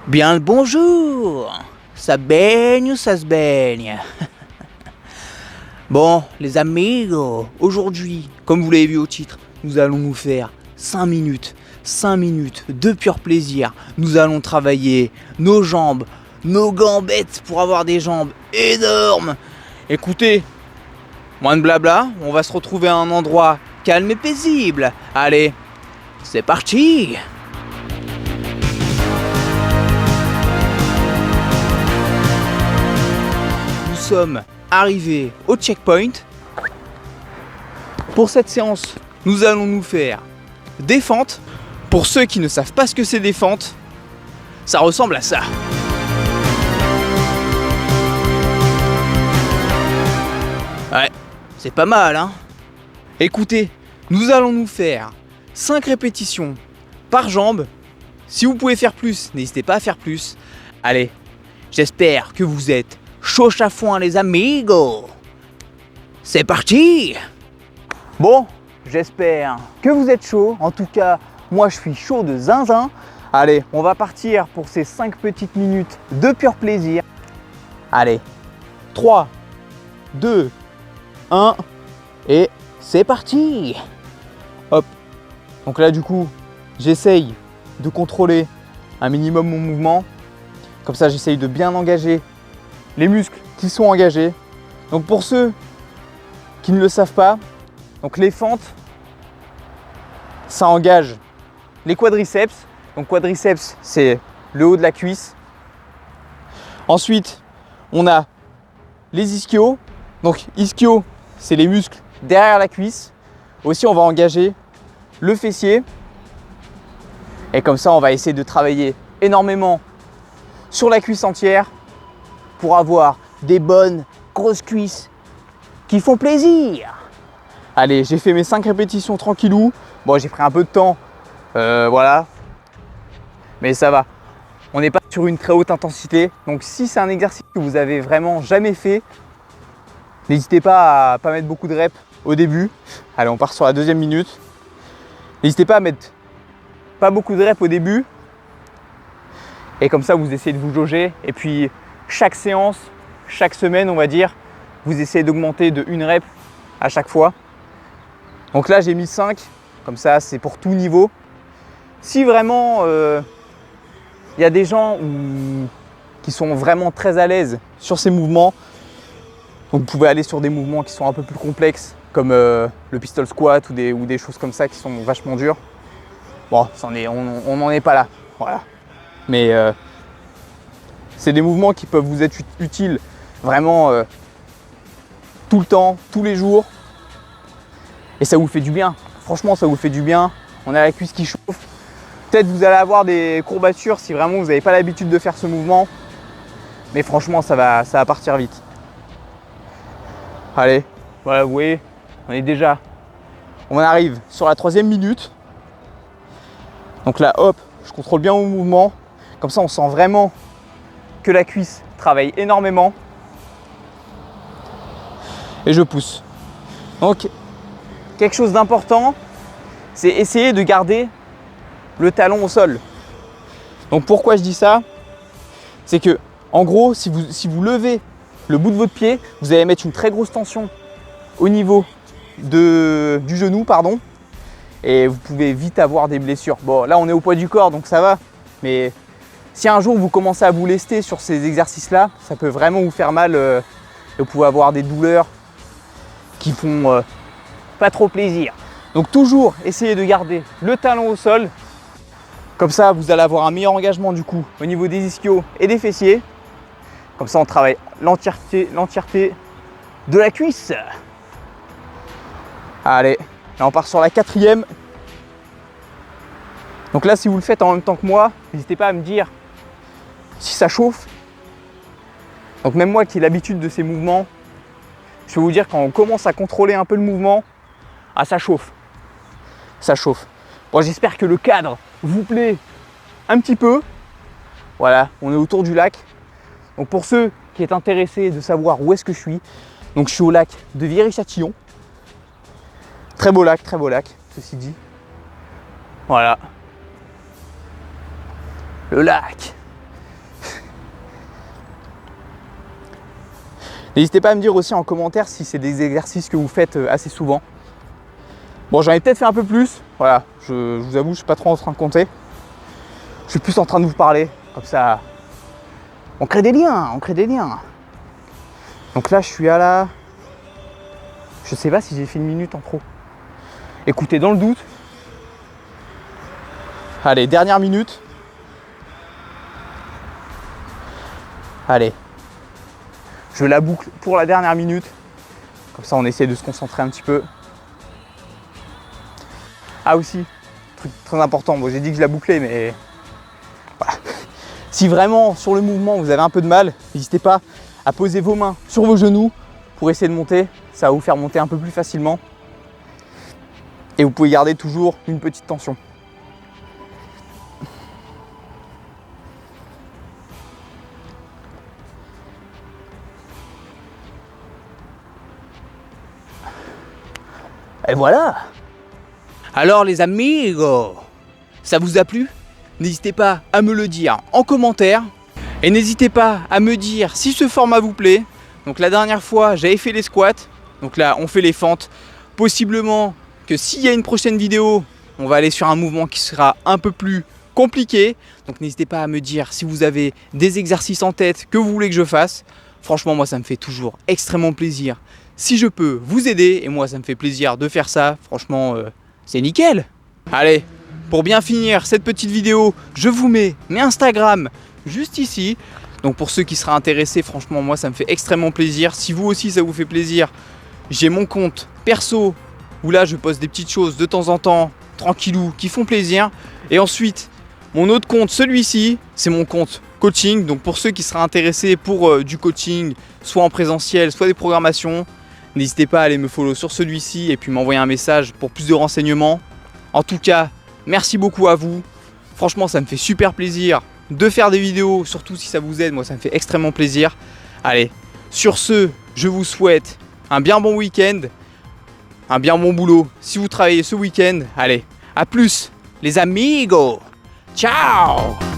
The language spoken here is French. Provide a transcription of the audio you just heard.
Bien le bonjour. Ça baigne ou ça se baigne? Bon, les amigos, aujourd'hui, comme vous l'avez vu au titre, nous allons nous faire 5 minutes de pur plaisir. Nous allons travailler nos jambes, nos gambettes pour avoir des jambes énormes. Écoutez, moins de blabla, on va se retrouver à un endroit calme et paisible. Allez, c'est parti! Nous sommes arrivés au checkpoint. Pour cette séance, nous allons nous faire des fentes. Pour ceux qui ne savent pas ce que c'est des fentes, ça ressemble à ça. Ouais, c'est pas mal, hein? Écoutez, nous allons nous faire 5 répétitions par jambe. Si vous pouvez faire plus, n'hésitez pas à faire plus. Allez, j'espère que vous êtes chaud chafouin les amigos. C'est parti! Bon, j'espère que vous êtes chaud. En tout cas, moi je suis chaud de zinzin. Allez, on va partir pour ces 5 petites minutes de pur plaisir. Allez, 3, 2, 1 et c'est parti! Hop. Donc là du coup, j'essaye de contrôler un minimum mon mouvement. Comme ça, j'essaye de bien engager les muscles qui sont engagés. Donc pour ceux qui ne le savent pas, donc les fentes, ça engage les quadriceps. Donc quadriceps, c'est le haut de la cuisse. Ensuite, on a les ischios. Donc ischio, c'est les muscles derrière la cuisse. Aussi, on va engager le fessier. Et comme ça, on va essayer de travailler énormément sur la cuisse entière pour avoir des bonnes grosses cuisses qui font plaisir. Allez, j'ai fait mes 5 répétitions tranquillou. Bon, j'ai pris un peu de temps, voilà. Mais ça va. On n'est pas sur une très haute intensité. Donc si c'est un exercice que vous avez vraiment jamais fait, n'hésitez pas à pas mettre beaucoup de reps au début. Allez, on part sur la deuxième minute. N'hésitez pas à mettre pas beaucoup de reps au début. Et comme ça, vous essayez de vous jauger. Et puis, chaque séance, chaque semaine, on va dire, vous essayez d'augmenter de 1 rep à chaque fois. Donc là, j'ai mis 5. Comme ça, c'est pour tout niveau. Si vraiment, y a des gens qui sont vraiment très à l'aise sur ces mouvements, donc vous pouvez aller sur des mouvements qui sont un peu plus complexes, comme le pistol squat ou des choses comme ça qui sont vachement dures. Bon, on n'en est pas là. Voilà. Mais c'est des mouvements qui peuvent vous être utiles vraiment tout le temps, tous les jours. Et ça vous fait du bien. Franchement, ça vous fait du bien. On a la cuisse qui chauffe. Peut-être vous allez avoir des courbatures si vraiment vous n'avez pas l'habitude de faire ce mouvement. Mais franchement, ça va partir vite. Allez, voilà, vous voyez, on arrive sur la 3e minute. Donc là, hop, je contrôle bien mon mouvement. Comme ça, on sent vraiment que la cuisse travaille énormément. Et je pousse. Donc, quelque chose d'important, c'est essayer de garder le talon au sol. Donc, pourquoi je dis ça? C'est que, en gros, si vous levez le bout de votre pied, vous allez mettre une très grosse tension au niveau du genou, pardon. Et vous pouvez vite avoir des blessures. Bon, là, on est au poids du corps, donc ça va. Mais si un jour vous commencez à vous lester sur ces exercices-là, ça peut vraiment vous faire mal. Et vous pouvez avoir des douleurs qui font pas trop plaisir. Donc toujours essayer de garder le talon au sol. Comme ça, vous allez avoir un meilleur engagement du coup au niveau des ischios et des fessiers. Comme ça, on travaille l'entièreté de la cuisse. Allez, là on part sur la 4e. Donc là, si vous le faites en même temps que moi, n'hésitez pas à me dire si ça chauffe. Donc même moi qui ai l'habitude de ces mouvements, je peux vous dire quand on commence à contrôler un peu le mouvement, ça chauffe. Ça chauffe. Bon, j'espère que le cadre vous plaît un petit peu. Voilà, on est autour du lac. Donc pour ceux qui sont intéressés de savoir où est-ce que je suis, donc je suis au lac de Viry-Châtillon. Très beau lac, ceci dit. Voilà. Le lac. N'hésitez pas à me dire aussi en commentaire si c'est des exercices que vous faites assez souvent. Bon, j'en ai peut-être fait un peu plus. Voilà, je vous avoue, je suis pas trop en train de compter. Je suis plus en train de vous parler. Comme ça, on crée des liens, Donc là, je suis à la... Je sais pas si j'ai fait 1 minute en pro. Écoutez, dans le doute. Allez, dernière minute. Allez. Je la boucle pour la dernière minute. Comme ça, on essaie de se concentrer un petit peu. Ah aussi, truc très important. Bon, j'ai dit que je la bouclais, mais voilà. Si vraiment, sur le mouvement, vous avez un peu de mal, n'hésitez pas à poser vos mains sur vos genoux pour essayer de monter. Ça va vous faire monter un peu plus facilement. Et vous pouvez garder toujours une petite tension. Et voilà. Alors les amigos, ça vous a plu? N'hésitez pas à me le dire en commentaire. Et n'hésitez pas à me dire si ce format vous plaît. Donc la dernière fois, j'avais fait les squats. Donc là, on fait les fentes. Possiblement que s'il y a une prochaine vidéo, on va aller sur un mouvement qui sera un peu plus compliqué. Donc n'hésitez pas à me dire si vous avez des exercices en tête que vous voulez que je fasse. Franchement, moi, ça me fait toujours extrêmement plaisir. Si je peux vous aider, et moi, ça me fait plaisir de faire ça. Franchement, c'est nickel. Allez, pour bien finir cette petite vidéo, je vous mets mes Instagram juste ici. Donc pour ceux qui seraient intéressés, franchement, moi, ça me fait extrêmement plaisir. Si vous aussi, ça vous fait plaisir, j'ai mon compte perso où là, je poste des petites choses de temps en temps, tranquillou, qui font plaisir. Et ensuite, mon autre compte, celui-ci, c'est mon compte coaching. Donc pour ceux qui seraient intéressés pour du coaching, soit en présentiel, soit des programmations, n'hésitez pas à aller me follow sur celui-ci et puis m'envoyer un message pour plus de renseignements. En tout cas, merci beaucoup à vous. Franchement, ça me fait super plaisir de faire des vidéos, surtout si ça vous aide. Moi, ça me fait extrêmement plaisir. Allez, sur ce, je vous souhaite un bien bon week-end, un bien bon boulot. Si vous travaillez ce week-end, allez, à plus les amigos. Ciao!